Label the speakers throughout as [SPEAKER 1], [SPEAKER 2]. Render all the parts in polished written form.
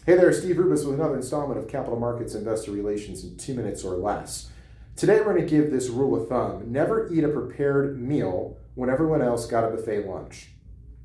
[SPEAKER 1] Hey there, Steve Rubis with another installment of Capital Markets Investor Relations in 2 minutes or less. Today we're going to give this rule of thumb: never eat a prepared meal when everyone else got a buffet lunch.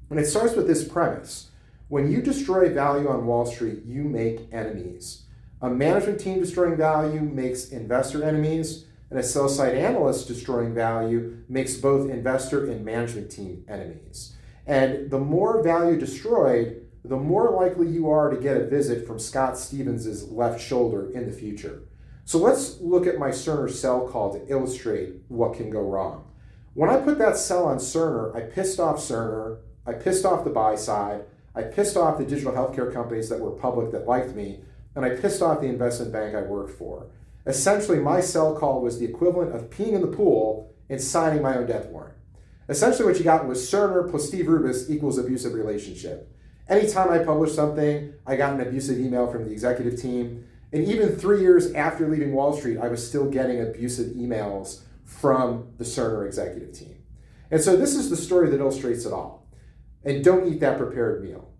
[SPEAKER 1] And it starts with this premise: when you destroy value on Wall Street, you make enemies. A management team destroying value makes investor enemies, and a sell-side analyst destroying value makes both investor and management team enemies. And the more value destroyed, the more likely you are to get a visit from Scott Stevens' left shoulder in the future. So let's look at my Cerner sell call to illustrate what can go wrong. When I put that sell on Cerner, I pissed off Cerner, I pissed off the buy side, I pissed off the digital healthcare companies that were public that liked me, and I pissed off the investment bank I worked for. Essentially, my sell call was the equivalent of peeing in the pool and signing my own death warrant. Essentially what you got was Cerner plus Steve Rubis equals abusive relationship. Anytime I published something, I got an abusive email from the executive team. And even 3 years after leaving Wall Street, I was still getting abusive emails from the Cerner executive team. And so this is the story that illustrates it all. And don't eat that prepared meal.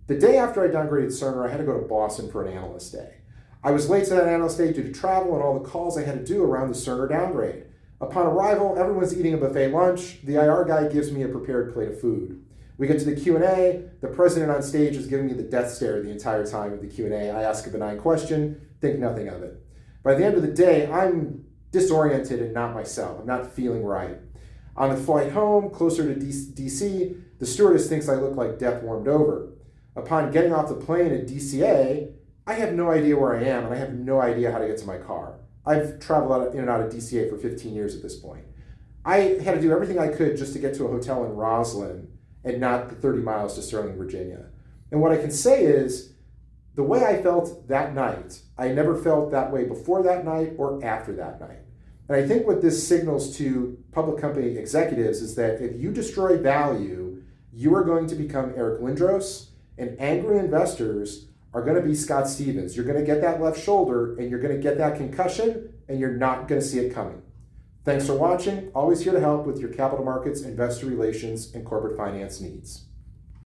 [SPEAKER 1] The day after I downgraded Cerner, I had to go to Boston for an analyst day. I was late to that analyst day due to travel and all the calls I had to do around the Cerner downgrade. Upon arrival, everyone's eating a buffet lunch. The IR guy gives me a prepared plate of food. We get to the Q&A. The president on stage is giving me the death stare the entire time of the Q&A. I ask a benign question, think nothing of it. By the end of the day, I'm disoriented and not myself. I'm not feeling right. On the flight home, closer to DC, the stewardess thinks I look like death warmed over. Upon getting off the plane at DCA, I have no idea where I am, and I have no idea how to get to my car. I've traveled in and out of DCA for 15 years at this point. I had to do everything I could just to get to a hotel in Roslyn and not the 30 miles to Sterling, Virginia. And what I can say is, the way I felt that night, I never felt that way before that night or after that night. And I think what this signals to public company executives is that if you destroy value, you are going to become Eric Lindros, and angry investors are going to be Scott Stevens. You're going to get that left shoulder, and you're going to get that concussion, and you're not going to see it coming. Thanks for watching. Always here to help with your capital markets, investor relations, and corporate finance needs.